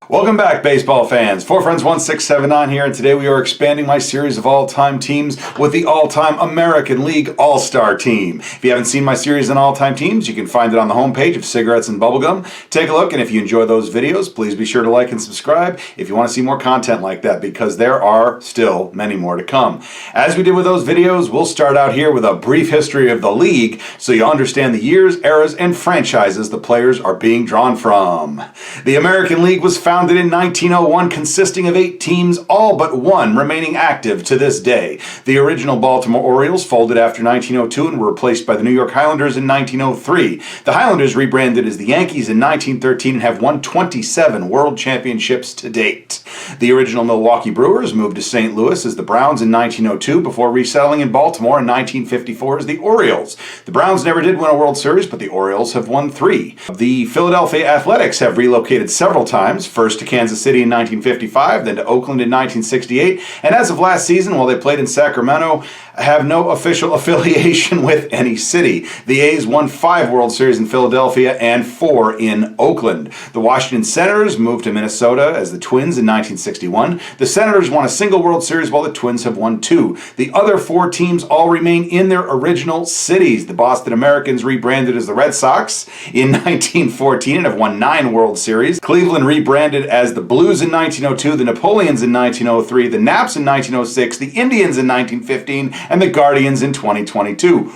Welcome back, baseball fans. 4Friends1679 here, and today we are expanding my series of all-time teams with the all-time American League All-Star Team. If you haven't seen my series on all-time teams, you can find it on the homepage of Cigarettes and Bubblegum. Take a look, and if you enjoy those videos, please be sure to like and subscribe if you want to see more content like that, because there are still many more to come. As we did with those videos, we'll start out here with a brief history of the league so you understand the years, eras, and franchises the players are being drawn from. The American League was founded in 1901, consisting of 8 teams, all but one remaining active to this day. The original Baltimore Orioles folded after 1902 and were replaced by the New York Highlanders in 1903. The Highlanders rebranded as the Yankees in 1913 and have won 27 World Championships to date. The original Milwaukee Brewers moved to St. Louis as the Browns in 1902 before resettling in Baltimore in 1954 as the Orioles. The Browns never did win a World Series, but the Orioles have won 3. The Philadelphia Athletics have relocated several times, first to Kansas City in 1955, then to Oakland in 1968, and as of last season, while they played in Sacramento, have no official affiliation with any city. The A's won 5 World Series in Philadelphia and 4 in Oakland. The Washington Senators moved to Minnesota as the Twins in 1961. The Senators won a single World Series while the Twins have won 2. The other 4 teams all remain in their original cities. The Boston Americans rebranded as the Red Sox in 1914 and have won 9 World Series. Cleveland rebranded as the Blues in 1902, the Napoleons in 1903, the Naps in 1906, the Indians in 1915, and the Guardians in 2022.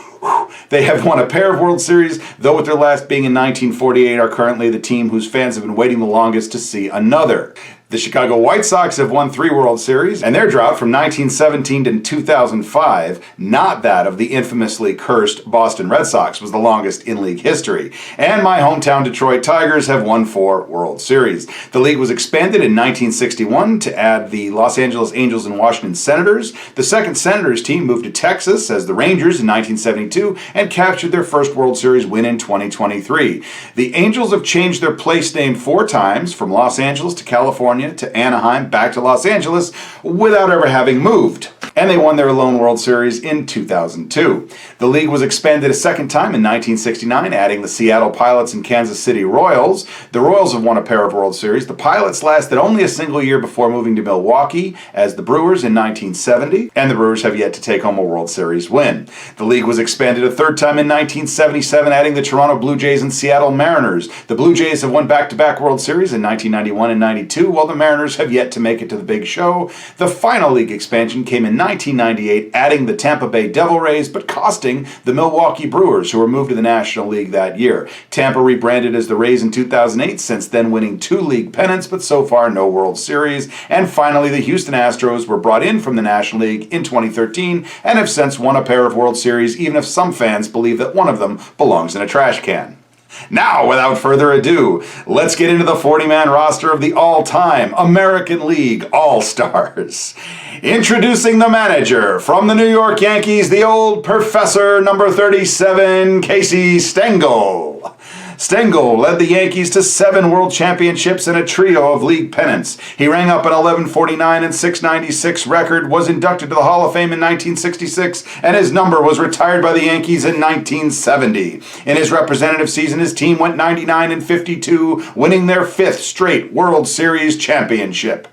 They have won a pair of World Series, though with their last being in 1948 are currently the team whose fans have been waiting the longest to see another. The Chicago White Sox have won 3 World Series, and their drought from 1917 to 2005, not that of the infamously cursed Boston Red Sox, was the longest in league history. And my hometown Detroit Tigers have won 4 World Series. The league was expanded in 1961 to add the Los Angeles Angels and Washington Senators. The second Senators team moved to Texas as the Rangers in 1972 and captured their first World Series win in 2023. The Angels have changed their place name 4 times, from Los Angeles to California to Anaheim, back to Los Angeles, without ever having moved. And they won their lone World Series in 2002. The league was expanded a second time in 1969, adding the Seattle Pilots and Kansas City Royals. The Royals have won a pair of World Series. The Pilots lasted only a single year before moving to Milwaukee as the Brewers in 1970, and the Brewers have yet to take home a World Series win. The league was expanded a third time in 1977, adding the Toronto Blue Jays and Seattle Mariners. The Blue Jays have won back-to-back World Series in 1991 and 92, while the Mariners have yet to make it to the big show. The final league expansion came in 1998, adding the Tampa Bay Devil Rays, but costing the Milwaukee Brewers, who were moved to the National League that year. Tampa rebranded as the Rays in 2008, since then winning 2 league pennants, but so far no World Series. And finally, the Houston Astros were brought in from the National League in 2013 and have since won a pair of World Series, even if some fans believe that one of them belongs in a trash can. Now, without further ado, let's get into the 40-man roster of the all-time American League All-Stars. Introducing the manager from the New York Yankees, the old professor, number 37, Casey Stengel. Stengel led the Yankees to 7 World Championships and a trio of league pennants. He rang up an 1149 and 696 record, was inducted to the Hall of Fame in 1966, and his number was retired by the Yankees in 1970. In his representative season, his team went 99 and 52, winning their 5th straight World Series championship.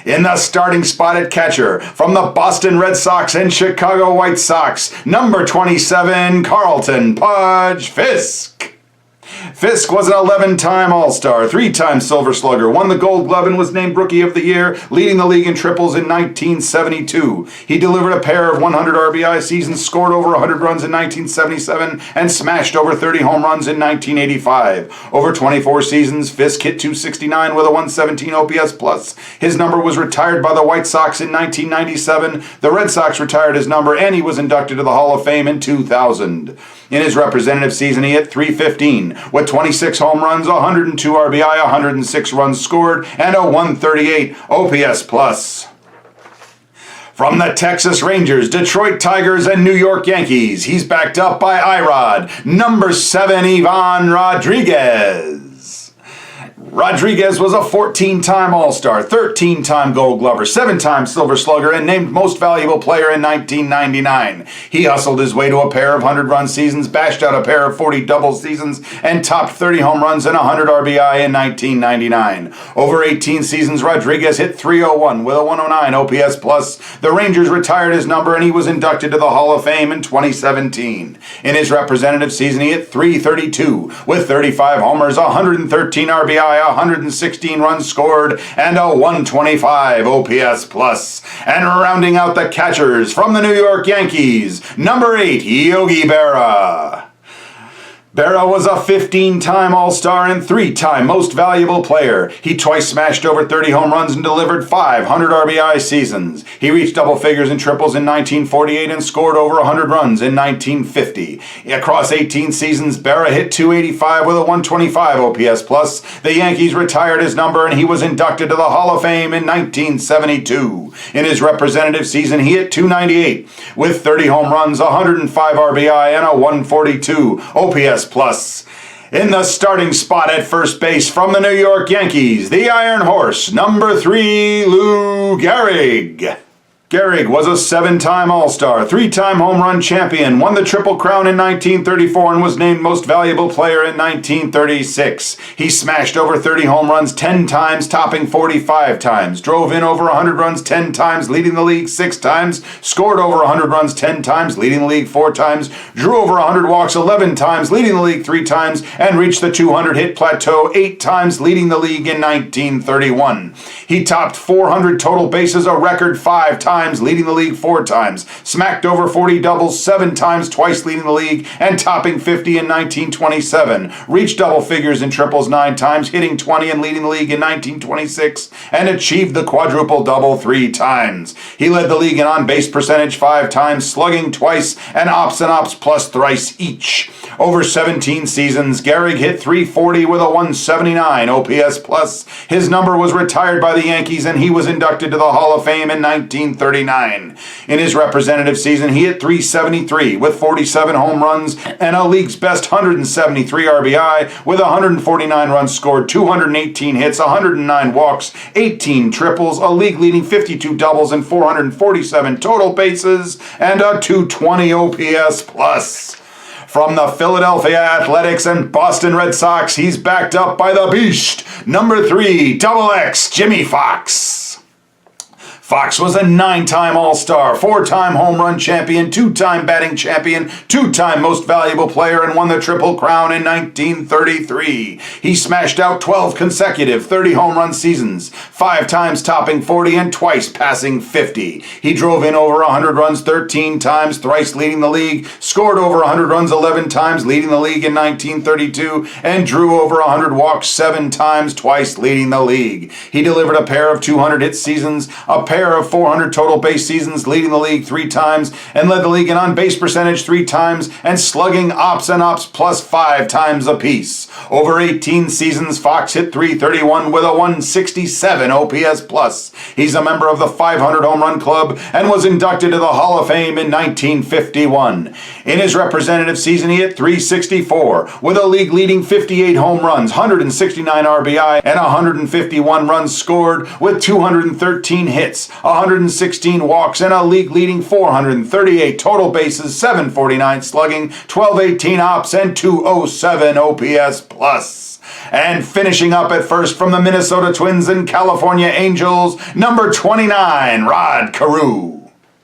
In the starting spot at catcher, from the Boston Red Sox and Chicago White Sox, number 27, Carlton Pudge Fisk. Fisk was an 11-time All-Star, 3-time Silver Slugger, won the Gold Glove, and was named Rookie of the Year, leading the league in triples in 1972. He delivered a pair of 100 RBI seasons, scored over 100 runs in 1977, and smashed over 30 home runs in 1985. Over 24 seasons, Fisk hit .269 with a 117 OPS plus. His number was retired by the White Sox in 1997. The Red Sox retired his number, and he was inducted to the Hall of Fame in 2000. In his representative season, he hit .315 with 26 home runs, 102 RBI, 106 runs scored, and a 138 OPS plus. From the Texas Rangers, Detroit Tigers, and New York Yankees, he's backed up by IROD, number 7, Ivan Rodriguez. Rodriguez was a 14-time All-Star, 13-time Gold Glover, 7-time Silver Slugger, and named Most Valuable Player in 1999. He hustled his way to a pair of 100-run seasons, bashed out a pair of 40-double seasons, and topped 30 home runs and 100 RBI in 1999. Over 18 seasons, Rodriguez hit .301 with a 109 OPS plus. The Rangers retired his number, and he was inducted to the Hall of Fame in 2017. In his representative season, he hit .332 with 35 homers, 113 RBI, 116 runs scored, and a 125 OPS plus. And rounding out the catchers from the New York Yankees, number 8, Yogi Berra. Berra was a 15-time All-Star and 3-time Most Valuable Player. He twice smashed over 30 home runs and delivered 500 RBI seasons. He reached double figures in triples in 1948 and scored over 100 runs in 1950. Across 18 seasons, Berra hit .285 with a 125 OPS plus. The Yankees retired his number, and he was inducted to the Hall of Fame in 1972. In his representative season, he hit .298 with 30 home runs, 105 RBI, and a 142 OPS plus. In the starting spot at first base from the New York Yankees, the Iron Horse, number 3, Lou Gehrig. Gehrig was a 7-time All-Star, 3-time home run champion, won the Triple Crown in 1934, and was named Most Valuable Player in 1936. He smashed over 30 home runs 10 times, topping 45 times, drove in over 100 runs 10 times, leading the league 6 times, scored over 100 runs 10 times, leading the league 4 times, drew over 100 walks 11 times, leading the league 3 times, and reached the 200-hit plateau 8 times, leading the league in 1931. He topped 400 total bases, a record 5 times, leading the league 4 times, smacked over 40 doubles 7 times, twice leading the league, and topping 50 in 1927, reached double figures in triples 9 times, hitting 20 and leading the league in 1926, and achieved the quadruple double 3 times. He led the league in on-base percentage 5 times, slugging twice, and ops plus thrice each. Over 17 seasons, Gehrig hit .340 with a 179 OPS plus. His number was retired by the Yankees, and he was inducted to the Hall of Fame in 1939. In his representative season, he hit .373 with 47 home runs and a league's best 173 RBI with 149 runs scored, 218 hits, 109 walks, 18 triples, a league-leading 52 doubles, and 447 total bases, and a 220 OPS plus. From the Philadelphia Athletics and Boston Red Sox, he's backed up by the Beast, number 3, XX, Jimmy Fox. Fox was a 9-time All-Star, 4-time home run champion, 2-time batting champion, 2-time Most Valuable Player, and won the Triple Crown in 1933. He smashed out 12 consecutive 30 home run seasons, 5 times topping 40 and twice passing 50. He drove in over 100 runs 13 times, thrice leading the league, scored over 100 runs 11 times, leading the league in 1932, and drew over 100 walks 7 times, twice leading the league. He delivered a pair of 200-hit seasons, a pair of 400 total base seasons, leading the league 3 times, and led the league in on-base percentage 3 times, and slugging ops plus 5 times apiece. Over 18 seasons, Fox hit .331 with a 167 OPS plus. He's a member of the 500 Home Run Club and was inducted to the Hall of Fame in 1951. In his representative season, he hit .364 with a league-leading 58 home runs, 169 RBI, and 151 runs scored with 213 hits, 116 walks, and a league-leading 438 total bases, 749 slugging, 1218 ops, and 207 OPS plus. And finishing up at first from the Minnesota Twins and California Angels, number 29, Rod Carew.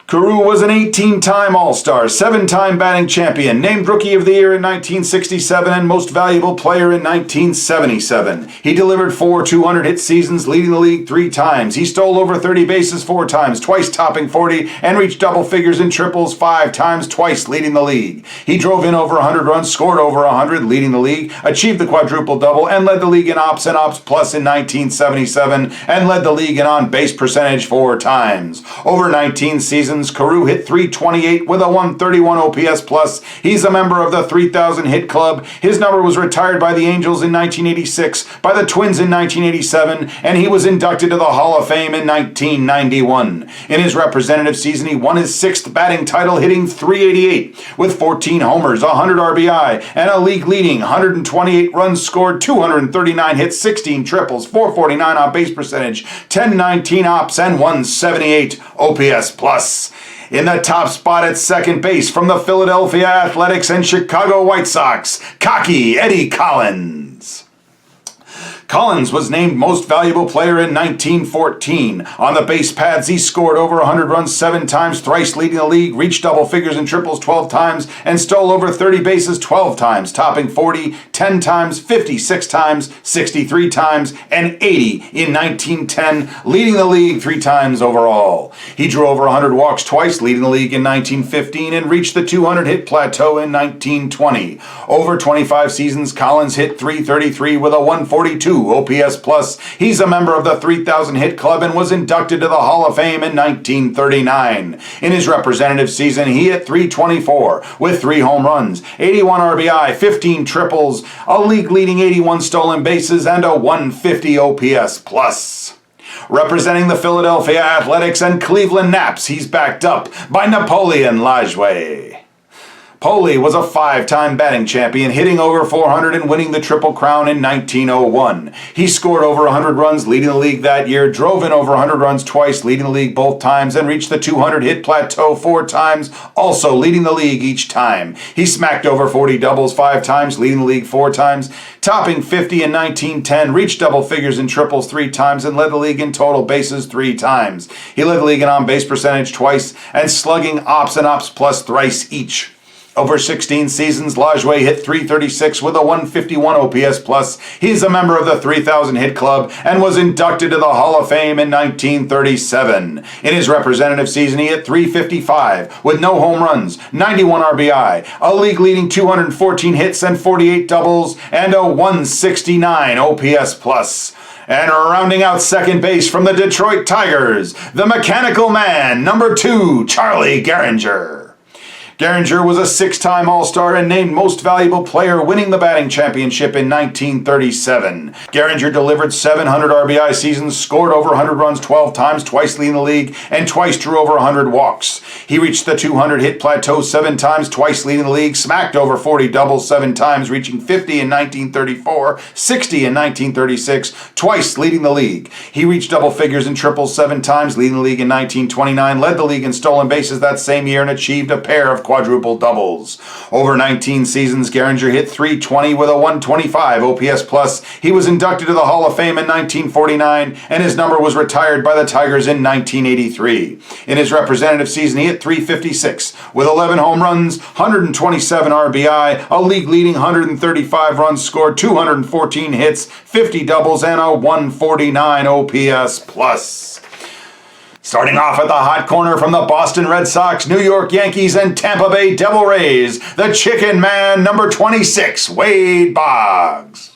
Carew was an 18-time All-Star, 7-time batting champion, named Rookie of the Year in 1967 and Most Valuable Player in 1977. He delivered 4 200-hit seasons, leading the league 3 times. He stole over 30 bases 4 times, twice topping 40, and reached double figures in triples 5 times, twice leading the league. He drove in over 100 runs, scored over 100, leading the league, achieved the quadruple double, and led the league in ops plus in 1977, and led the league in on-base percentage 4 times. Over 19 seasons, seasons, Carew hit .328 with a 131 OPS plus. He's a member of the 3,000 hit club. His number was retired by the Angels in 1986, by the Twins in 1987, and he was inducted to the Hall of Fame in 1991. In his representative season, he won his 6th batting title, hitting .388 with 14 homers, 100 RBI, and a league-leading 128 runs scored, 239 hits, 16 triples, 449 on base percentage, 1019 ops, and 178 OPS plus. In the top spot at second base from the Philadelphia Athletics and Chicago White Sox, cocky Eddie Collins. Collins was named Most Valuable Player in 1914. On the base paths, he scored over 100 runs 7 times, thrice leading the league, reached double figures in triples 12 times, and stole over 30 bases 12 times, topping 40 10 times, 56 times, 63 times, and 80 in 1910, leading the league 3 times overall. He drew over 100 walks twice, leading the league in 1915, and reached the 200-hit plateau in 1920. Over 25 seasons, Collins hit .333 with a 142 OPS plus. He's a member of the 3,000 hit club and was inducted to the Hall of Fame in 1939. In his representative season, he hit .324 with 3 home runs, 81 RBI, 15 triples, a league-leading 81 stolen bases, and a 150 OPS plus. Representing the Philadelphia Athletics and Cleveland Naps, he's backed up by Napoleon Lajoie. Poli was a 5-time batting champion, hitting over 400 and winning the Triple Crown in 1901. He scored over 100 runs, leading the league that year, drove in over 100 runs twice, leading the league both times, and reached the 200-hit plateau 4 times, also leading the league each time. He smacked over 40 doubles 5 times, leading the league 4 times, topping 50 in 1910, reached double figures in triples 3 times, and led the league in total bases 3 times. He led the league in on-base percentage twice, and slugging, ops, and ops plus thrice each. Over 16 seasons, Lajoie hit .336 with a 151 OPS plus. He's a member of the 3,000 hit club and was inducted to the Hall of Fame in 1937. In his representative season, he hit .355 with no home runs, 91 RBI, a league-leading 214 hits and 48 doubles, and a 169 OPS plus. And rounding out second base from the Detroit Tigers, the mechanical man, number 2, Charlie Gehringer. Gehringer was a 6-time All-Star and named Most Valuable Player, winning the batting championship in 1937. Gehringer delivered 700 RBI seasons, scored over 100 runs 12 times, twice leading the league, and twice drew over 100 walks. He reached the 200-hit plateau 7 times, twice leading the league, smacked over 40 doubles 7 times, reaching 50 in 1934, 60 in 1936, twice leading the league. He reached double figures in triples 7 times, leading the league in 1929, led the league in stolen bases that same year, and achieved a pair of quadruple doubles. Over 19 seasons, Gehringer hit .320 with a 125 OPS plus. He was inducted to the Hall of Fame in 1949, and his number was retired by the Tigers in 1983. In his representative season, he hit .356 with 11 home runs, 127 RBI, a league-leading 135 runs scored, 214 hits, 50 doubles, and a 149 OPS plus. Starting off at the hot corner from the Boston Red Sox, New York Yankees, and Tampa Bay Devil Rays, the Chicken Man, number 26, Wade Boggs.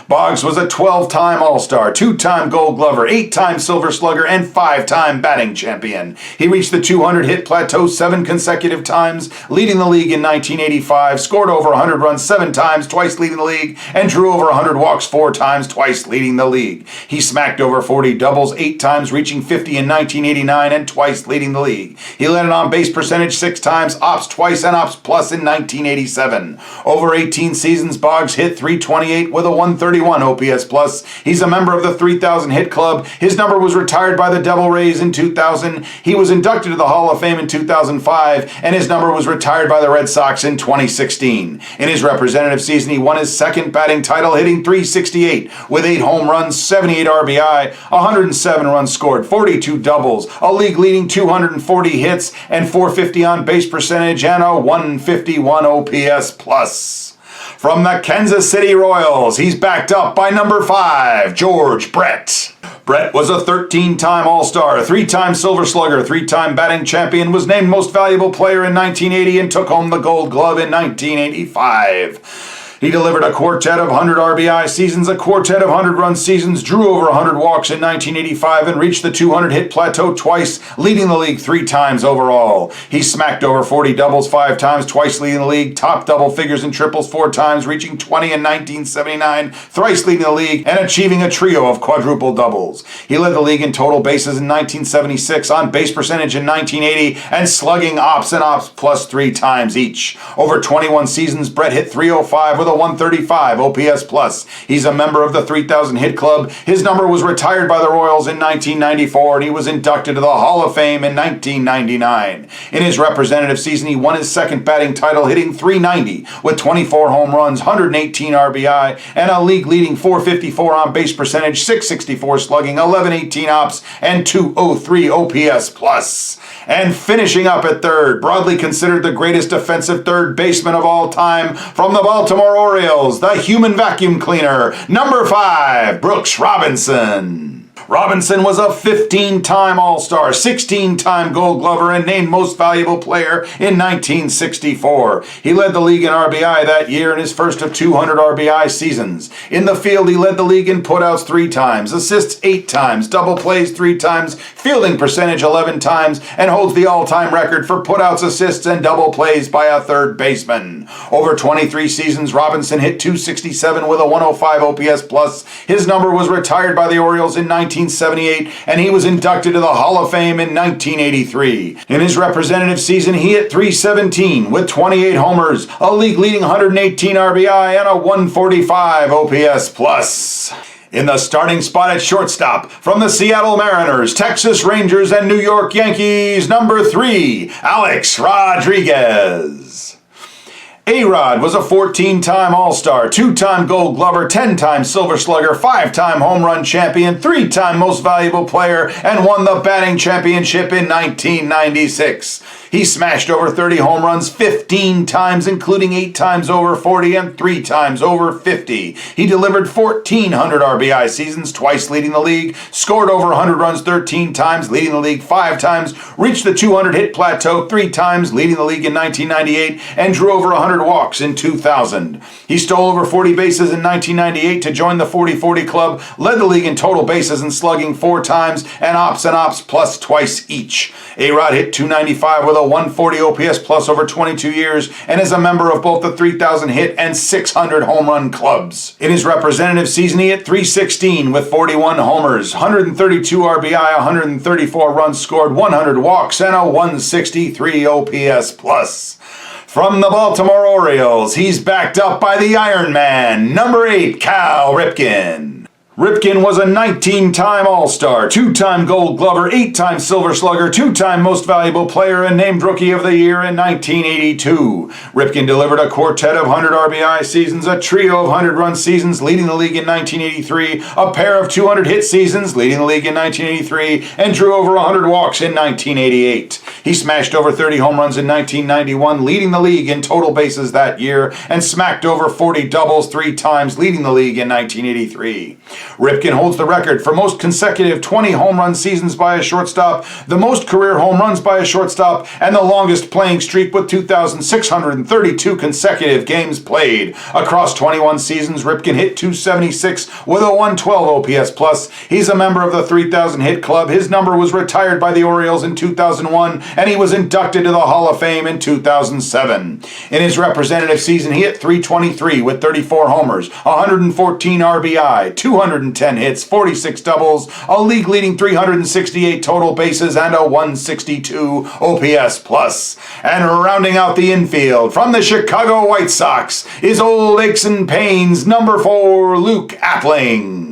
Boggs was a 12-time All-Star, 2-time Gold Glover, 8-time Silver Slugger, and 5-time batting champion. He reached the 200-hit plateau 7 consecutive times, leading the league in 1985, scored over 100 runs 7 times, twice leading the league, and drew over 100 walks 4 times, twice leading the league. He smacked over 40 doubles 8 times, reaching 50 in 1989, and twice leading the league. He led an on-base percentage 6 times, ops twice, and ops plus in 1987. Over 18 seasons, Boggs hit .328 with a 131 OPS plus. He's a member of the 3,000 hit club. His number was retired by the Devil Rays in 2000. He was inducted to the Hall of Fame in 2005, and his number was retired by the Red Sox in 2016. In his representative season, he won his 2nd batting title, hitting .368 with 8 home runs, 78 RBI, 107 runs scored, 42 doubles, a league-leading 240 hits, and 450 on base percentage, and a 151 OPS plus. From the Kansas City Royals, he's backed up by number 5, George Brett. Brett was a 13-time All-Star, 3-time Silver Slugger, 3-time batting champion, was named Most Valuable Player in 1980, and took home the Gold Glove in 1985. He delivered a quartet of 100 RBI seasons, a quartet of 100-run seasons, drew over 100 walks in 1985, and reached the 200-hit plateau twice, leading the league 3 times overall. He smacked over 40 doubles 5 times, twice leading the league, topped double figures and triples 4 times, reaching 20 in 1979, thrice leading the league, and achieving a trio of quadruple doubles. He led the league in total bases in 1976, on base percentage in 1980, and slugging ops and ops plus 3 times each. Over 21 seasons, Brett hit .305 with a 135 OPS plus. He's a member of the 3,000 hit club. His number was retired by the Royals in 1994, and he was inducted to the Hall of Fame in 1999. In his representative season, he won his second batting title, hitting .390 with 24 home runs, 118 RBI, and a league-leading .454 on base percentage, .664 slugging, 1118 ops, and .203 OPS plus. And finishing up at third, broadly considered the greatest defensive third baseman of all time, from the Baltimore Orioles, the human vacuum cleaner, number 5, Brooks Robinson. Robinson was a 15-time All-Star, 16-time Gold Glover, and named Most Valuable Player in 1964. He led the league in RBI that year in his first of 200 RBI seasons. In the field, he led the league in putouts 3 times, assists 8 times, double plays 3 times, fielding percentage 11 times, and holds the all-time record for putouts, assists, and double plays by a third baseman. Over 23 seasons, Robinson hit .267 with a 105 OPS plus. His number was retired by the Orioles in 1978, and he was inducted to the Hall of Fame in 1983. In his representative season, he hit .317 with 28 homers, a league-leading 118 RBI, and a 145 OPS plus. In the starting spot at shortstop, from the Seattle Mariners, Texas Rangers, and New York Yankees, number 3, Alex Rodriguez. A-Rod was a 14-time All-Star, 2-time Gold Glover, 10-time Silver Slugger, 5-time Home Run Champion, 3-time Most Valuable Player, and won the batting championship in 1996. He smashed over 30 home runs 15 times, including 8 times over 40 and 3 times over 50. He delivered 1,400 RBI seasons, twice leading the league, scored over 100 runs 13 times, leading the league 5 times, reached the 200-hit plateau 3 times, leading the league in 1998, and drew over 100 walks in 2000. He stole over 40 bases in 1998 to join the 40-40 club, led the league in total bases and slugging 4 times, and ops plus twice each. A-Rod hit .295 with a 140 OPS plus over 22 years, and is a member of both the 3,000 hit and 600 home run clubs. In his representative season, he hit .316 with 41 homers, 132 RBI, 134 runs scored, 100 walks, and a 163 OPS plus. From the Baltimore Orioles, he's backed up by the Iron Man, number 8, Cal Ripken. Ripken was a 19-time All-Star, 2-time Gold Glover, 8-time Silver Slugger, 2-time Most Valuable Player, and named Rookie of the Year in 1982. Ripken delivered a quartet of 100 RBI seasons, a trio of 100-run seasons, leading the league in 1983, a pair of 200-hit seasons, leading the league in 1983, and drew over 100 walks in 1988. He smashed over 30 home runs in 1991, leading the league in total bases that year, and smacked over 40 doubles 3 times, leading the league in 1983. Ripken holds the record for most consecutive 20 home run seasons by a shortstop, the most career home runs by a shortstop, and the longest playing streak with 2,632 consecutive games played. Across 21 seasons, Ripken hit .276 with a 112 OPS plus. He's a member of the 3,000 hit club. His number was retired by the Orioles in 2001, and he was inducted to the Hall of Fame in 2007. In his representative season, he hit .323 with 34 homers, 114 RBI, 210 hits, 46 doubles, a league-leading 368 total bases, and a 162 OPS plus. And rounding out the infield, from the Chicago White Sox, is old aches and pains, number 4, Luke Appling.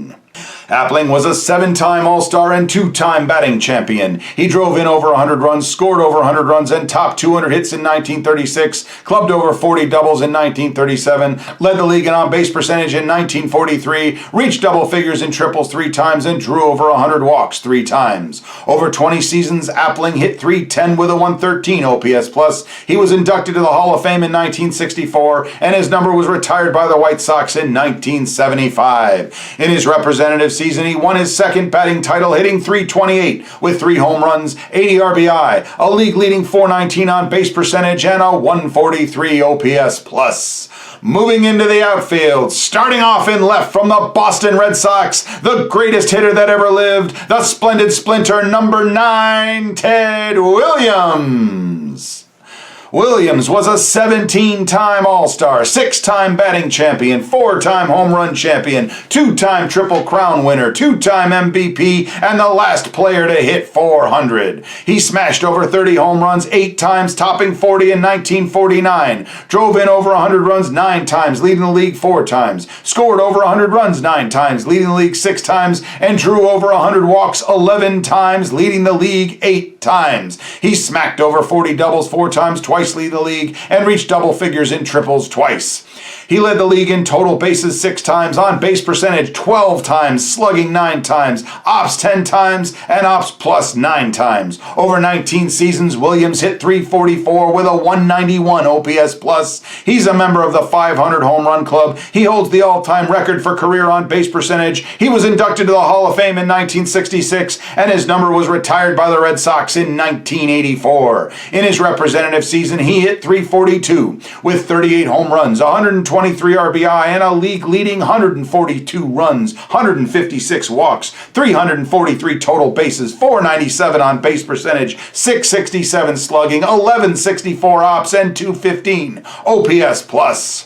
Appling was a 7-time All-Star and 2-time batting champion. He drove in over 100 runs, scored over 100 runs, and topped 200 hits in 1936, clubbed over 40 doubles in 1937, led the league in on-base percentage in 1943, reached double figures in triples 3 times, and drew over 100 walks 3 times. Over 20 seasons, Appling hit .310 with a 113 OPS plus. He was inducted to the Hall of Fame in 1964, and his number was retired by the White Sox in 1975. In his representative season, he won his second batting title, hitting .328 with 3 home runs, 80 RBI, a league-leading .419 on-base percentage, and a .143 OPS+. Moving into the outfield, starting off in left from the Boston Red Sox, the greatest hitter that ever lived, the splendid splinter, number 9, Ted Williams. Williams was a 17-time All-Star, 6-time batting champion, 4-time home run champion, 2-time Triple Crown winner, 2-time MVP, and the last player to hit 400. He smashed over 30 home runs 8 times, topping 40 in 1949, drove in over 100 runs 9 times, leading the league 4 times, scored over 100 runs 9 times, leading the league 6 times, and drew over 100 walks 11 times, leading the league 8 times. He smacked over 40 doubles 4 times, twice lead the league, and reached double figures in triples twice. He led the league in total bases 6 times, on base percentage 12 times, slugging 9 times, ops 10 times, and ops plus 9 times. Over 19 seasons, Williams hit .344 with a .191 OPS+. He's a member of the 500 home run club. He holds the all-time record for career on base percentage. He was inducted to the Hall of Fame in 1966, and his number was retired by the Red Sox in 1984. In his representative season, he hit .342 with 38 home runs, 123 RBI, and a league-leading 142 runs, 156 walks, 343 total bases, .497 on base percentage, .667 slugging, 1164 ops, and .215 OPS+.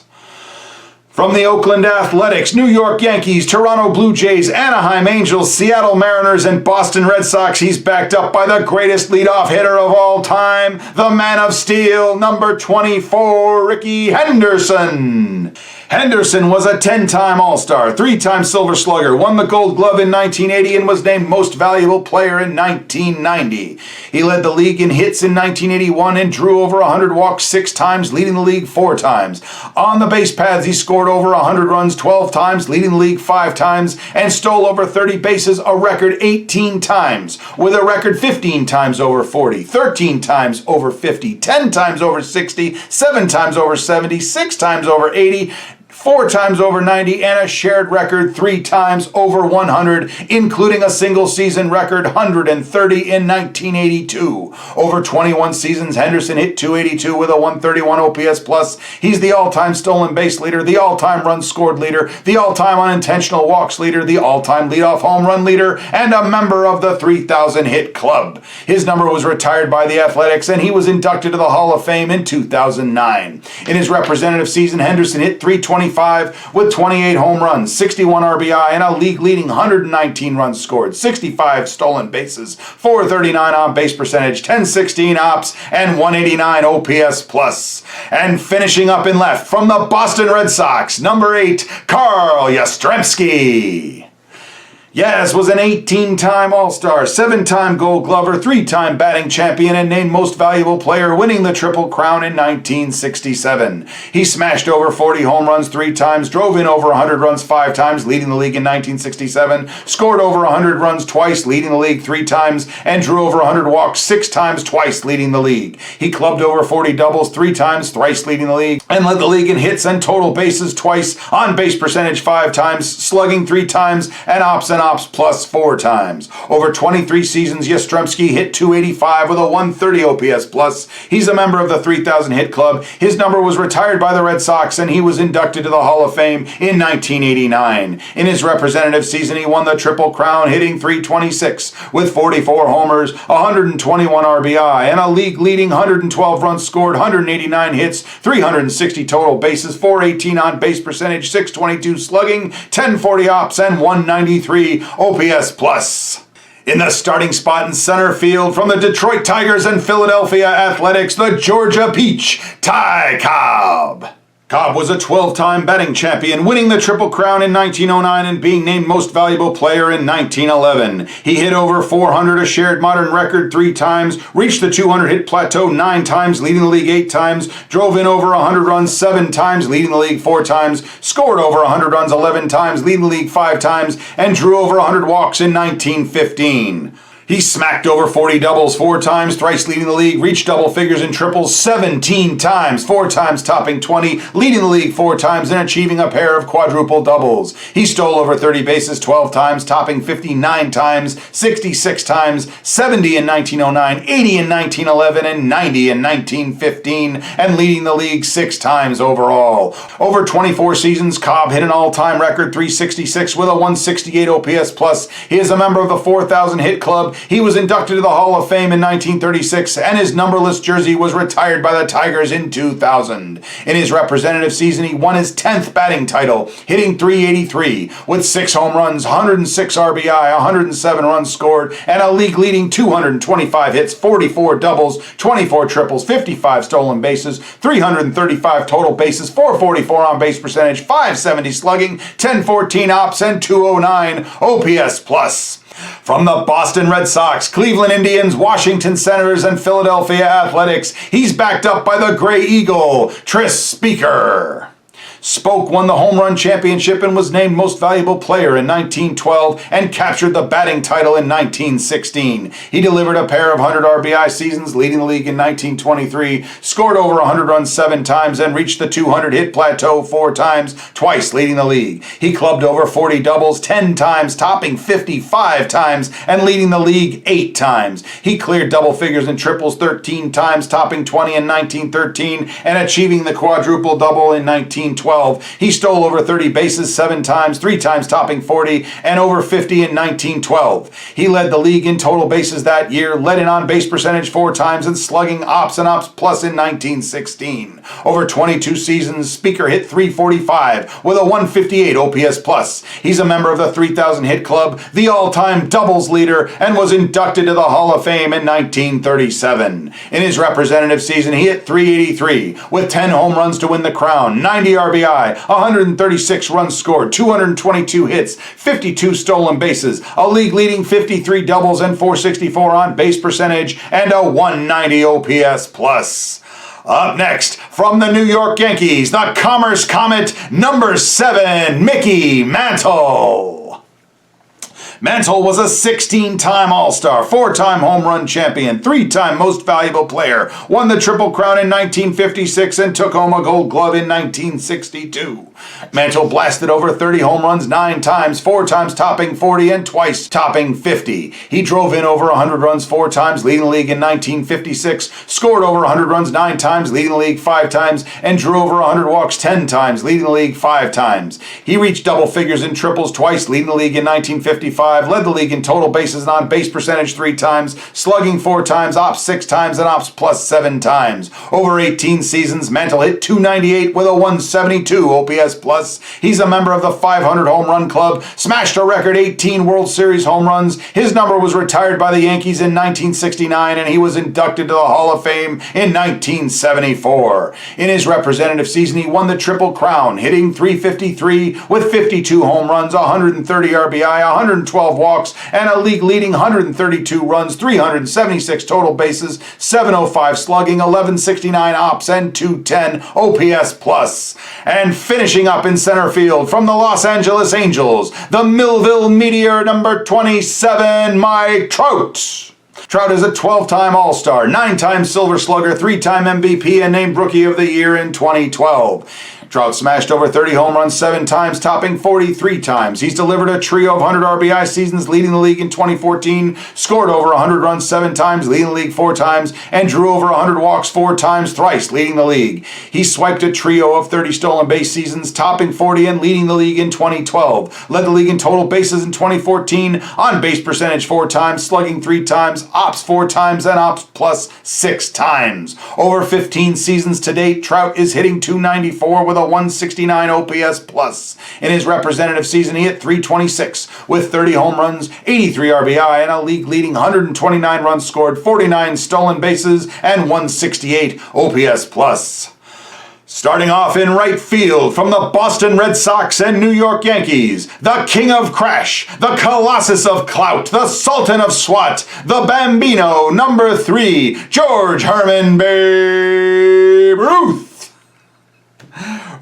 From the Oakland Athletics, New York Yankees, Toronto Blue Jays, Anaheim Angels, Seattle Mariners, and Boston Red Sox, he's backed up by the greatest leadoff hitter of all time, the Man of Steel, number 24, Rickey Henderson. Henderson was a 10-time All-Star, 3-time Silver Slugger, won the Gold Glove in 1980, and was named Most Valuable Player in 1990. He led the league in hits in 1981 and drew over 100 walks 6 times, leading the league 4 times. On the base paths, he scored over 100 runs 12 times, leading the league 5 times, and stole over 30 bases, a record 18 times, with a record 15 times over 40, 13 times over 50, 10 times over 60, 7 times over 70, 6 times over 80, 4 times over 90, and a shared record 3 times over 100, including a single season record 130 in 1982. Over 21 seasons, Henderson hit .282 with a .131 OPS+. He's the all-time stolen base leader, the all-time runs scored leader, the all-time unintentional walks leader, the all-time leadoff home run leader, and a member of the 3,000 hit club. His number was retired by the Athletics, and he was inducted to the Hall of Fame in 2009. In his representative season, Henderson hit .325 with 28 home runs, 61 RBI, and a league-leading 119 runs scored, 65 stolen bases, .439 on-base percentage, 1016 ops, and 189 OPS+. And finishing up in left from the Boston Red Sox, number 8, Carl Yastrzemski. Yaz was an 18-time All-Star, 7-time Gold Glover, 3-time batting champion, and named Most Valuable Player, winning the Triple Crown in 1967. He smashed over 40 home runs 3 times, drove in over 100 runs 5 times, leading the league in 1967, scored over 100 runs twice, leading the league 3 times, and drew over 100 walks 6 times, twice leading the league. He clubbed over 40 doubles 3 times, thrice leading the league, and led the league in hits and total bases twice, on base percentage 5 times, slugging 3 times, and ops plus 4 times. Over 23 seasons, Yastrzemski hit .285 with a .130 OPS+. He's a member of the 3,000 hit club. His number was retired by the Red Sox, and he was inducted to the Hall of Fame in 1989. In his representative season, he won the Triple Crown, hitting .326 with 44 homers, 121 RBI, and a league-leading 112 runs scored, 189 hits, 360 total bases, .418 on base percentage, 622 slugging, 1040 ops, and 193 OPS+. In the starting spot in center field from the Detroit Tigers and Philadelphia Athletics, the Georgia Peach, Ty Cobb. Cobb was a 12-time batting champion, winning the Triple Crown in 1909 and being named Most Valuable Player in 1911. He hit over 400, a shared modern record 3 times, reached the 200-hit plateau 9 times, leading the league 8 times, drove in over 100 runs 7 times, leading the league 4 times, scored over 100 runs 11 times, leading the league 5 times, and drew over 100 walks in 1915. He smacked over 40 doubles 4 times, thrice leading the league, reached double figures in triples 17 times, 4 times topping 20, leading the league 4 times, and achieving a pair of quadruple doubles. He stole over 30 bases 12 times, topping 59 times, 66 times, 70 in 1909, 80 in 1911, and 90 in 1915, and leading the league 6 times overall. Over 24 seasons, Cobb hit an all-time record 366 with a 168 OPS plus. He is a member of the 4,000 hit club. He was inducted to the Hall of Fame in 1936, and his numberless jersey was retired by the Tigers in 2000. In his representative season, he won his 10th batting title, hitting .383 with 6 home runs, 106 RBI, 107 runs scored, and a league-leading 225 hits, 44 doubles, 24 triples, 55 stolen bases, 335 total bases, 444 on-base percentage, 570 slugging, 1014 ops, and 209 OPS plus. From the Boston Red Sox, Cleveland Indians, Washington Senators, and Philadelphia Athletics, he's backed up by the Gray Eagle, Tris Speaker. Spoke won the home run championship and was named Most Valuable Player in 1912 and captured the batting title in 1916. He delivered a pair of 100 RBI seasons, leading the league in 1923, scored over 100 runs 7 times, and reached the 200 hit plateau 4 times, twice leading the league. He clubbed over 40 doubles 10 times, topping 55 times, and leading the league 8 times. He cleared double figures in triples 13 times, topping 20 in 1913, and achieving the quadruple double in 1912. He stole over 30 bases 7 times, 3 times topping 40, and over 50 in 1912. He led the league in total bases that year, led in on-base percentage 4 times, and slugging ops and ops plus in 1916. Over 22 seasons, Speaker hit .345 with a 158 OPS plus. He's a member of the 3,000 hit club, the all-time doubles leader, and was inducted to the Hall of Fame in 1937. In his representative season, he hit .383 with 10 home runs to win the crown, 90 RBI, 136 runs scored, 222 hits, 52 stolen bases, a league-leading 53 doubles and 464 on-base percentage, and a 190 OPS plus. Up next, from the New York Yankees, the Commerce Comet, number 7, Mickey Mantle. Mantle was a 16-time All-Star, 4-time home run champion, 3-time Most Valuable Player, won the Triple Crown in 1956, and took home a Gold Glove in 1962. Mantle blasted over 30 home runs 9 times, 4 times topping 40, and twice topping 50. He drove in over 100 runs 4 times, leading the league in 1956, scored over 100 runs 9 times, leading the league 5 times, and drew over 100 walks 10 times, leading the league 5 times. He reached double figures in triples twice, leading the league in 1955, led the league in total bases and on-base percentage 3 times, slugging 4 times, ops 6 times, and ops plus 7 times. Over 18 seasons, Mantle hit .298 with a 172 OPS plus. He's a member of the 500 home run club, smashed a record 18 World Series home runs. His number was retired by the Yankees in 1969, and he was inducted to the Hall of Fame in 1974. In his representative season, he won the Triple Crown, hitting .353 with 52 home runs, 130 RBI, 112 walks, and a league-leading 132 runs, 376 total bases, 705 slugging, 1169 ops, and 210 OPS plus. And finishing up in center field from the Los Angeles Angels, the Millville Meteor, number 27, Mike Trout. Trout is a 12-time All-Star, 9-time Silver Slugger, 3-time MVP, and named Rookie of the Year in 2012. Trout smashed over 30 home runs 7 times, topping 43 times. He's delivered a trio of 100 RBI seasons, leading the league in 2014, scored over 100 runs 7 times, leading the league 4 times, and drew over 100 walks 4 times, thrice leading the league. He swiped a trio of 30 stolen base seasons, topping 40 and leading the league in 2012. Led the league in total bases in 2014, on base percentage 4 times, slugging 3 times, ops 4 times, and ops plus 6 times. Over 15 seasons to date, Trout is hitting .294 with a 169 OPS plus. In his representative season, he hit .326 with 30 home runs, 83 RBI, and a league-leading 129 runs scored, 49 stolen bases, and 168 OPS plus. Starting off in right field from the Boston Red Sox and New York Yankees, the King of Crash, the Colossus of Clout, the Sultan of SWAT, the Bambino, number 3, George Herman Babe Ruth.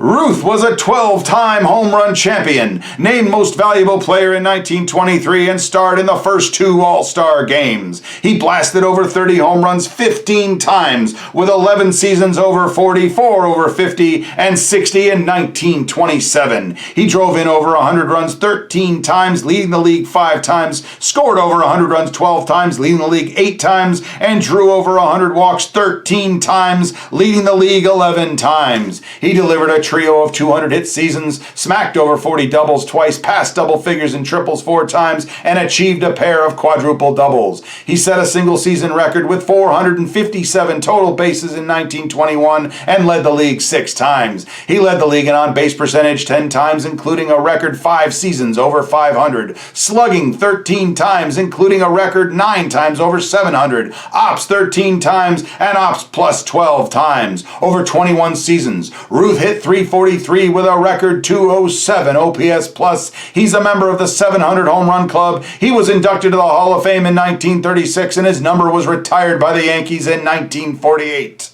Ruth was a 12-time home run champion, named Most Valuable Player in 1923, and starred in the first 2 All-Star games. He blasted over 30 home runs 15 times, with 11 seasons over 40, 4 over 50, and 60 in 1927. He drove in over 100 runs 13 times, leading the league 5 times, scored over 100 runs 12 times, leading the league 8 times, and drew over 100 walks 13 times, leading the league 11 times. He delivered a trio of 200 hit seasons, smacked over 40 doubles twice, passed double figures and triples 4 times, and achieved a pair of quadruple doubles. He set a single season record with 457 total bases in 1921 and led the league 6 times. He led the league in on-base percentage 10 times, including a record 5 seasons over 500, slugging 13 times, including a record 9 times over 700, ops 13 times, and ops plus 12 times. Over 21 seasons, Ruth hit .343 with a record .207 OPS plus. He's a member of the 700 Home Run Club. He was inducted to the Hall of Fame in 1936, and his number was retired by the Yankees in 1948.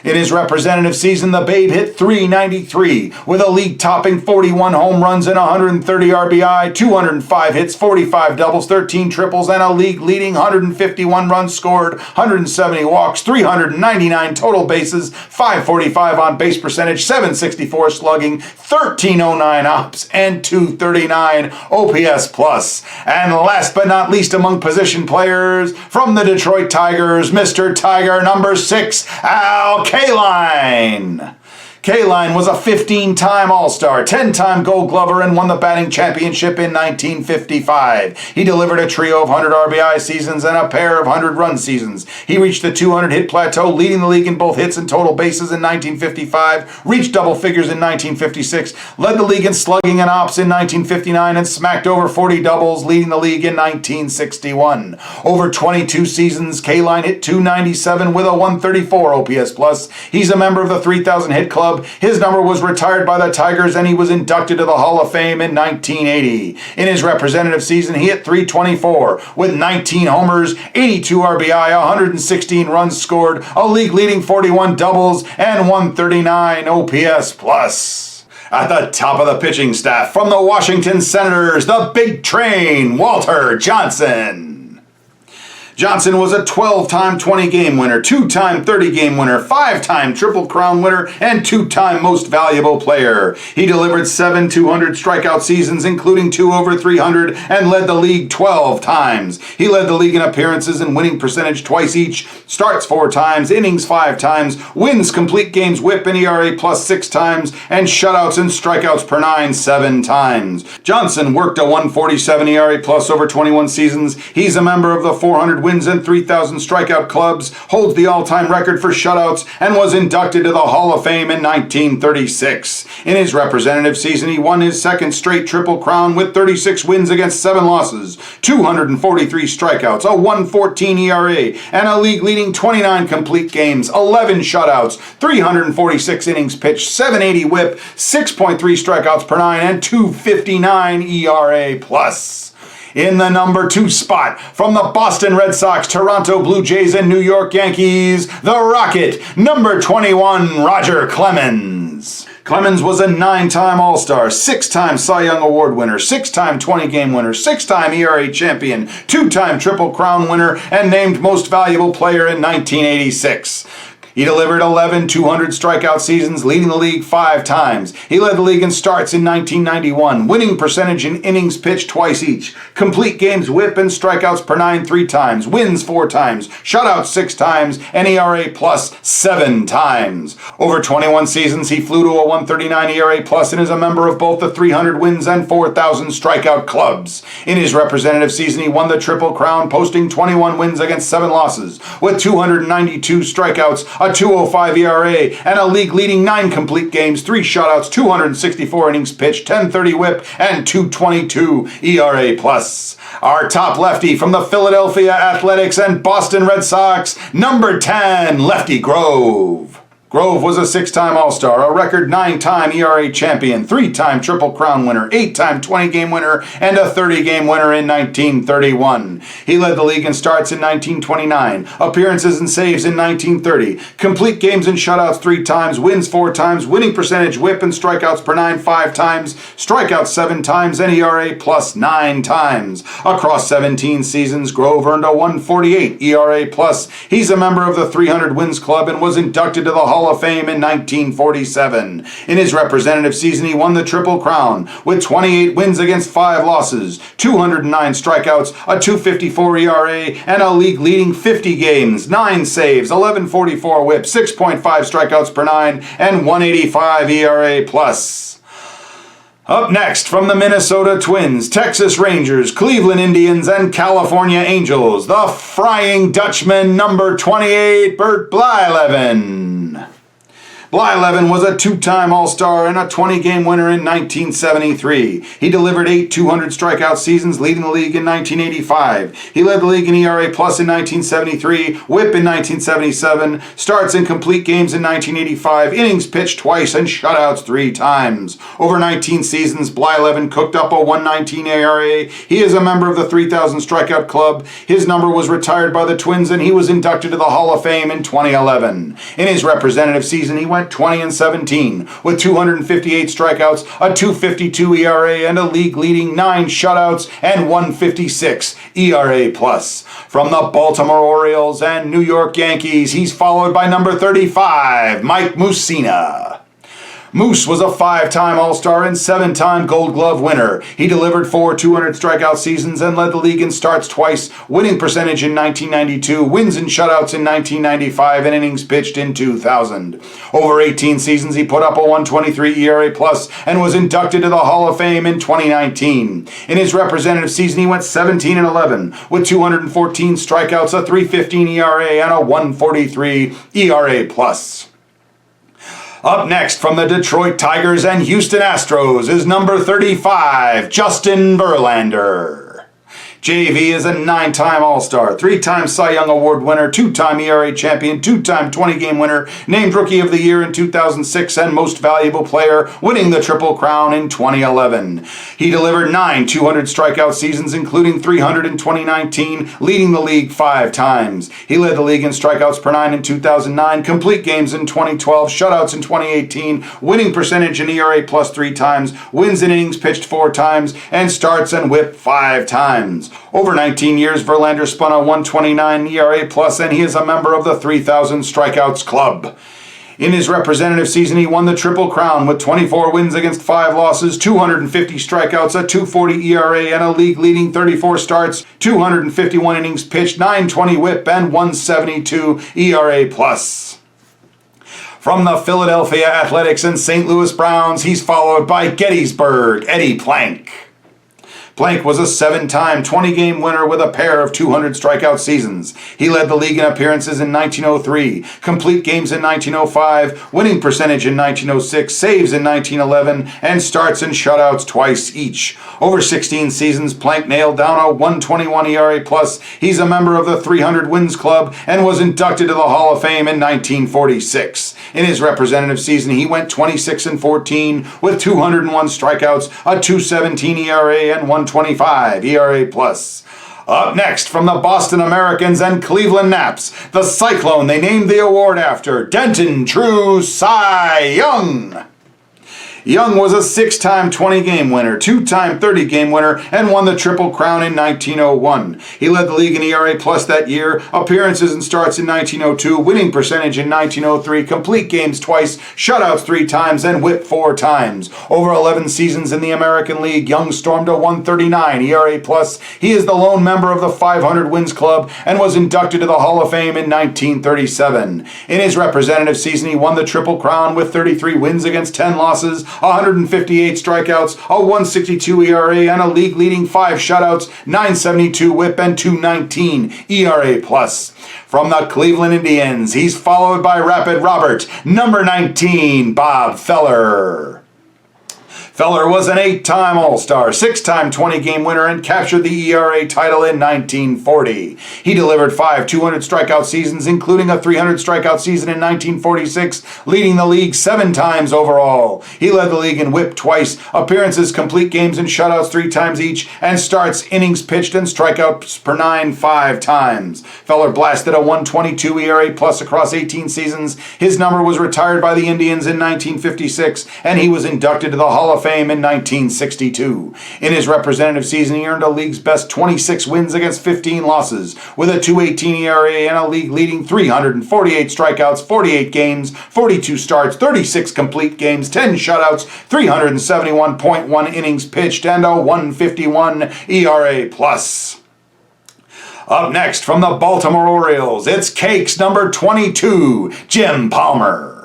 In his representative season, the Babe hit .393 with a league-topping 41 home runs and 130 RBI, 205 hits, 45 doubles, 13 triples, and a league-leading 151 runs scored, 170 walks, 399 total bases, 545 on-base percentage, 764 slugging, 1309 ops, and 239 OPS plus. And last but not least among position players, from the Detroit Tigers, Mr. Tiger number 6, Al Kaline. Kaline was a 15-time All-Star, 10-time Gold Glover, and won the batting championship in 1955. He delivered a trio of 100 RBI seasons and a pair of 100-run seasons. He reached the 200-hit plateau, leading the league in both hits and total bases in 1955, reached double figures in 1956, led the league in slugging and ops in 1959, and smacked over 40 doubles, leading the league in 1961. Over 22 seasons, Kaline hit .297 with a 134 OPS plus. He's a member of the 3,000-hit club. His number was retired by the Tigers, and he was inducted to the Hall of Fame in 1980. In his representative season, he hit .324 with 19 homers, 82 RBI, 116 runs scored, a league-leading 41 doubles, and 139 OPS plus. At the top of the pitching staff, from the Washington Senators, the Big Train, Walter Johnson. Johnson was a 12-time 20-game winner, 2-time 30-game winner, 5-time Triple Crown winner, and 2-time Most Valuable Player. He delivered 7 200 strikeout seasons, including 2 over 300, and led the league 12 times. He led the league in appearances and winning percentage twice each, starts 4 times, innings 5 times, wins complete games whip and ERA plus 6 times, and shutouts and strikeouts per 9 7 times. Johnson worked a 147 ERA plus over 21 seasons. He's a member of the 400 wins and 3,000 strikeout clubs, holds the all-time record for shutouts, and was inducted to the Hall of Fame in 1936. In his representative season, he won his second straight Triple Crown with 36 wins against 7 losses, 243 strikeouts, a 114 ERA, and a league-leading 29 complete games, 11 shutouts, 346 innings pitched, 780 whip, 6.3 strikeouts per 9, and 259 ERA plus. In the number 2 spot, from the Boston Red Sox, Toronto Blue Jays, and New York Yankees, the Rocket, number 21, Roger Clemens. Clemens was a 9-time All-Star, 6-time Cy Young Award winner, 6-time 20-game winner, 6-time ERA champion, 2-time Triple Crown winner, and named Most Valuable Player in 1986. He delivered 11 200 strikeout seasons, leading the league 5 times. He led the league in starts in 1991, winning percentage in innings pitched twice each, complete games whip and strikeouts per 9 3 times, wins 4 times, shutouts 6 times, and ERA plus 7 times. Over 21 seasons, he flew to a 139 ERA plus and is a member of both the 300 wins and 4,000 strikeout clubs. In his representative season, he won the Triple Crown, posting 21 wins against 7 losses, with 292 strikeouts, a 205 ERA, and a league-leading 9 complete games, 3 shutouts, 264 innings pitched, 1030 whip, and 222 ERA plus. Our top lefty from the Philadelphia Athletics and Boston Red Sox, number 10, Lefty Grove. Grove was a 6-time All-Star, a record 9-time ERA champion, 3-time Triple Crown winner, 8-time 20-game winner, and a 30-game winner in 1931. He led the league in starts in 1929, appearances and saves in 1930, complete games and shutouts 3 times, wins 4 times, winning percentage, whip, and strikeouts per 9 5 times, strikeouts 7 times, and ERA plus 9 times. Across 17 seasons, Grove earned a 148 ERA plus. He's a member of the 300 Wins Club and was inducted to the Hall of Fame in 1947. In his representative season, he won the Triple Crown with 28 wins against 5 losses, 209 strikeouts, a 2.54 ERA, and a league-leading 50 games, 9 saves, 11.44 whip, 6.5 strikeouts per 9, and 1.85 ERA plus. Up next, from the Minnesota Twins, Texas Rangers, Cleveland Indians, and California Angels, the Flying Dutchman, number 28, Bert Blyleven. Blyleven was a 2-time All-Star and a 20-game winner in 1973. He delivered 8 200 strikeout seasons, leading the league in 1985. He led the league in ERA plus in 1973, whip in 1977, starts and complete games in 1985, innings pitched twice, and shutouts 3 times. Over 19 seasons, Blyleven cooked up a 1.19 ERA. He is a member of the 3,000 Strikeout Club. His number was retired by the Twins, and he was inducted to the Hall of Fame in 2011. In his representative season, he went 20-17 with 258 strikeouts, a 2.52 ERA, and a league-leading 9 shutouts and 1.56 ERA plus. From the Baltimore Orioles and New York Yankees, he's followed by number 35, Mike Mussina. Moose was a 5-time All-Star and 7-time Gold Glove winner. He delivered 4 200 strikeout seasons and led the league in starts twice, winning percentage in 1992, wins and shutouts in 1995, and innings pitched in 2000. Over 18 seasons, he put up a 1.23 ERA plus and was inducted to the Hall of Fame in 2019. In his representative season, he went 17-11 with 214 strikeouts, a 3.15 ERA, and a 1.43 ERA plus. Up next, from the Detroit Tigers and Houston Astros, is number 35, Justin Verlander. JV is a 9-time All-Star, 3-time Cy Young Award winner, 2-time ERA champion, 2-time 20-game winner, named Rookie of the Year in 2006, and Most Valuable Player, winning the Triple Crown in 2011. He delivered 9 200 strikeout seasons, including 300 in 2019, leading the league 5 times. He led the league in strikeouts per 9 in 2009, complete games in 2012, shutouts in 2018, winning percentage and ERA plus 3 times, wins and innings pitched 4 times, and starts and whip 5 times. Over 19 years, Verlander spun a 1.29 ERA plus, and he is a member of the 3,000 Strikeouts Club. In his representative season, he won the Triple Crown with 24 wins against 5 losses, 250 strikeouts, a 2.40 ERA, and a league-leading 34 starts, 251 innings pitched, 9.20 whip, and 1.72 ERA plus. From the Philadelphia Athletics and St. Louis Browns, he's followed by Gettysburg, Eddie Plank. Plank was a 7-time 20-game winner with a pair of 200 strikeout seasons. He led the league in appearances in 1903, complete games in 1905, winning percentage in 1906, saves in 1911, and starts and shutouts twice each. Over 16 seasons, Plank nailed down a 1.21 ERA plus. He's a member of the 300 Wins Club and was inducted to the Hall of Fame in 1946. In his representative season, he went 26-14 with 201 strikeouts, a 2.17 ERA, and 1.25 ERA plus. Up next, from the Boston Americans and Cleveland Naps, the Cyclone they named the award after, Denton True Cy Young. Young was a 6-time 20-game winner, 2-time 30-game winner, and won the Triple Crown in 1901. He led the league in ERA plus that year, appearances and starts in 1902, winning percentage in 1903, complete games twice, shutouts 3 times, and whip 4 times. Over 11 seasons in the American League, Young stormed a 1.39 ERA plus. He is the lone member of the 500 Wins Club and was inducted to the Hall of Fame in 1937. In his representative season, he won the Triple Crown with 33 wins against 10 losses, 158 strikeouts, a 1.62 ERA, and a league-leading 5 shutouts, 9.72 whip, and 2.19 ERA plus. From the Cleveland Indians, he's followed by Rapid Robert, number 19, Bob Feller. Feller was an 8-time All-Star, 6-time 20-game winner, and captured the ERA title in 1940. He delivered 5 200 strikeout seasons, including a 300 strikeout season in 1946, leading the league 7 times overall. He led the league in WHIP twice, appearances, complete games, and shutouts 3 times each, and starts, innings pitched, and strikeouts per 9 5 times. Feller blasted a 1.22 ERA plus across 18 seasons. His number was retired by the Indians in 1956, and he was inducted to the Hall of Fame in 1962. In his representative season, he earned a league's best 26 wins against 15 losses, with a 2.18 ERA and a league-leading 348 strikeouts, 48 games, 42 starts, 36 complete games, 10 shutouts, 371.1 innings pitched, and a 1.51 ERA plus. Up next from the Baltimore Orioles, it's Cakes number 22, Jim Palmer.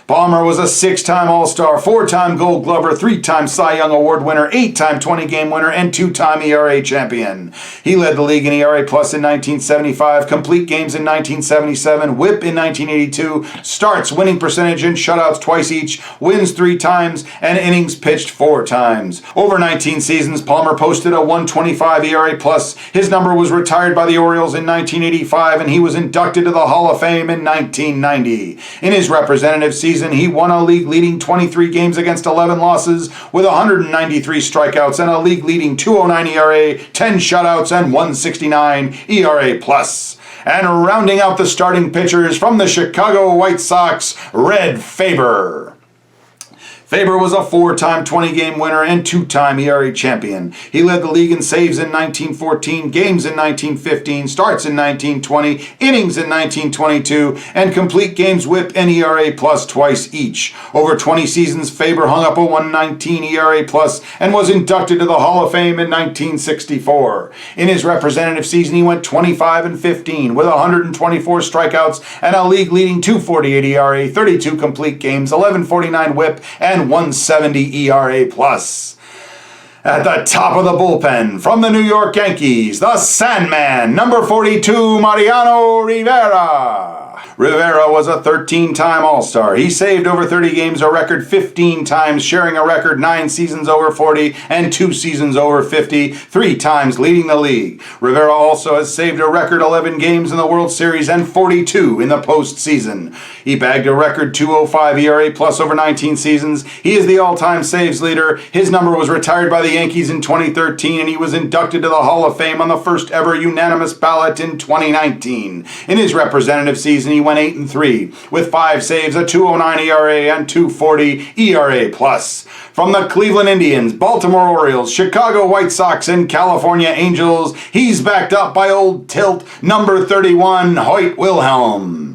Palmer was a 6-time All-Star, 4-time Gold Glover, 3-time Cy Young Award winner, 8-time 20-game winner, and 2-time ERA champion. He led the league in ERA plus in 1975, complete games in 1977, WHIP in 1982, starts, winning percentage, and shutouts twice each, wins 3 times, and innings pitched 4 times. Over 19 seasons, Palmer posted a 1.25 ERA plus. His number was retired by the Orioles in 1985, and he was inducted to the Hall of Fame in 1990. In his representative season, he won a league-leading 23 games against 11 losses with 193 strikeouts and a league-leading 2.09 ERA, 10 shutouts, and 1.69 ERA plus. And rounding out the starting pitchers from the Chicago White Sox, Red Faber. Faber was a 4-time 20-game winner and 2-time ERA champion. He led the league in saves in 1914, games in 1915, starts in 1920, innings in 1922, and complete games, WHIP, and ERA plus twice each. Over 20 seasons, Faber hung up a 1.19 ERA plus and was inducted to the Hall of Fame in 1964. In his representative season, he went 25-15 with 124 strikeouts and a league-leading 2.48 ERA, 32 complete games, 11.49 WHIP, and 1.70 ERA plus. At the top of the bullpen, from the New York Yankees, the Sandman, number 42, Mariano Rivera. Rivera was a 13-time All-Star. He saved over 30 games, a record 15 times, sharing a record 9 seasons over 40 and 2 seasons over 50, 3 times leading the league. Rivera also has saved a record 11 games in the World Series and 42 in the postseason. He bagged a record 2.05 ERA plus over 19 seasons. He is the all-time saves leader. His number was retired by the Yankees in 2013, and he was inducted to the Hall of Fame on the first ever unanimous ballot in 2019. In his representative season, he went 8-3 with 5 saves, a 2.09 ERA, and 2.40 ERA plus. From the Cleveland Indians, Baltimore Orioles, Chicago White Sox, and California Angels, he's backed up by old tilt number 31, Hoyt Wilhelm.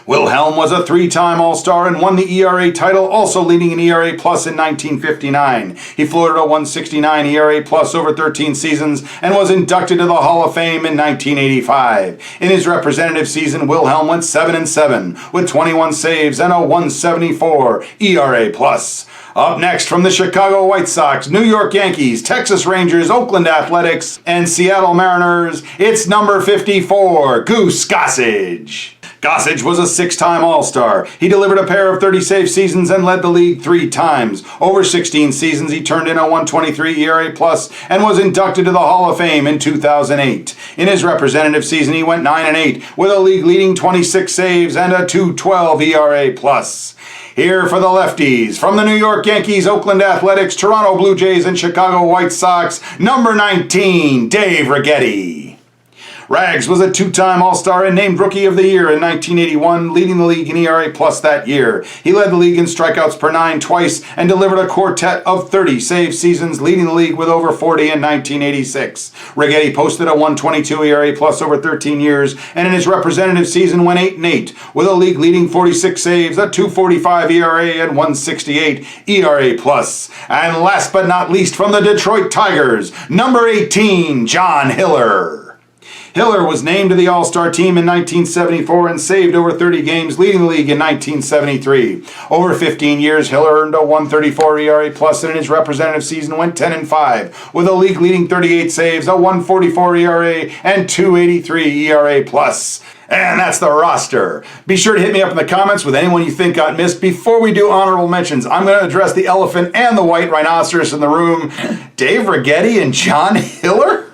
Wilhelm was a 3-time All-Star and won the ERA title, also leading in ERA plus in 1959. He floated a 1.69 ERA plus over 13 seasons and was inducted to the Hall of Fame in 1985. In his representative season, Wilhelm went 7-7 with 21 saves and a 1.74 ERA plus. Up next from the Chicago White Sox, New York Yankees, Texas Rangers, Oakland Athletics, and Seattle Mariners, it's number 54, Goose Gossage. Gossage was a 6-time All-Star. He delivered a pair of 30-save seasons and led the league 3 times. Over 16 seasons, he turned in a 1.23 ERA plus and was inducted to the Hall of Fame in 2008. In his representative season, he went 9-8 with a league-leading 26 saves and a 2.12 ERA plus. Here for the lefties, from the New York Yankees, Oakland Athletics, Toronto Blue Jays, and Chicago White Sox, number 19, Dave Righetti. Rags was a 2-time All-Star and named Rookie of the Year in 1981, leading the league in ERA plus that year. He led the league in strikeouts per 9 twice and delivered a quartet of 30 save seasons, leading the league with over 40 in 1986. Righetti posted a 1.22 ERA plus over 13 years, and in his representative season went 8-8 with a league-leading 46 saves, a 2.45 ERA, and 1.68 ERA plus. And last but not least, from the Detroit Tigers, number 18, John Hiller. Hiller was named to the All-Star team in 1974 and saved over 30 games, leading the league in 1973. Over 15 years, Hiller earned a 1.34 ERA plus, and in his representative season went 10-5 with a league-leading 38 saves, a 1.44 ERA, and 2.83 ERA plus. And that's the roster. Be sure to hit me up in the comments with anyone you think got missed. Before we do honorable mentions, I'm going to address the elephant and the white rhinoceros in the room. Dave Righetti and John Hiller?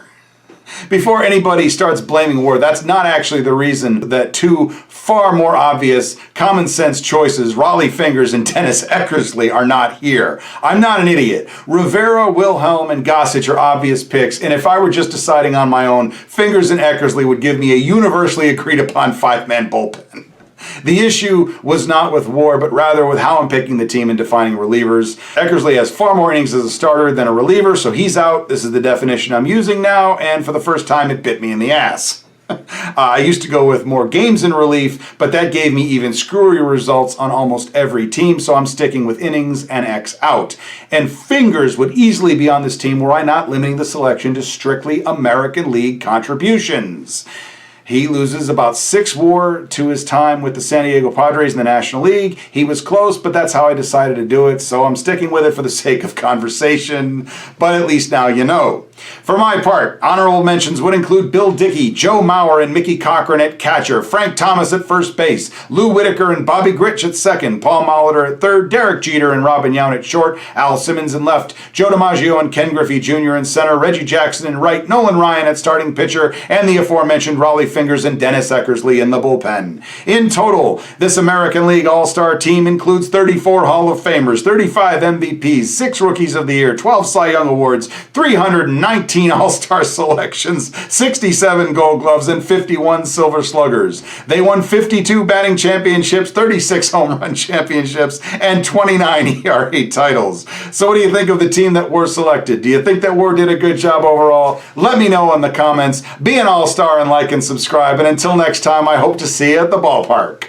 Before anybody starts blaming Ward, that's not actually the reason that two far more obvious common sense choices, Rollie Fingers and Dennis Eckersley, are not here. I'm not an idiot. Rivera, Wilhelm, and Gossage are obvious picks, and if I were just deciding on my own, Fingers and Eckersley would give me a universally agreed upon five-man bullpen. The issue was not with War, but rather with how I'm picking the team and defining relievers. Eckersley has far more innings as a starter than a reliever, so he's out. This is the definition I'm using now, and for the first time, it bit me in the ass. I used to go with more games in relief, but that gave me even screwier results on almost every team, so I'm sticking with innings and X out. And Fingers would easily be on this team were I not limiting the selection to strictly American League contributions. He loses about 6 WAR to his time with the San Diego Padres in the National League. He was close, but that's how I decided to do it, so I'm sticking with it for the sake of conversation, but at least now you know. For my part, honorable mentions would include Bill Dickey, Joe Mauer, and Mickey Cochran at catcher, Frank Thomas at first base, Lou Whitaker and Bobby Grich at second, Paul Molitor at third, Derek Jeter and Robin Yount at short, Al Simmons in left, Joe DiMaggio and Ken Griffey Jr. in center, Reggie Jackson in right, Nolan Ryan at starting pitcher, and the aforementioned Rollie Fingers and Dennis Eckersley in the bullpen. In total, this American League All-Star team includes 34 Hall of Famers, 35 MVPs, 6 Rookies of the Year, 12 Cy Young Awards, 319 All-Star selections, 67 Gold Gloves, and 51 Silver Sluggers. They won 52 batting championships, 36 home run championships, and 29 ERA titles. So what do you think of the team that War selected? Do you think that War did a good job overall? Let me know in the comments. Be an all-star and like and subscribe. And until next time, I hope to see you at the ballpark.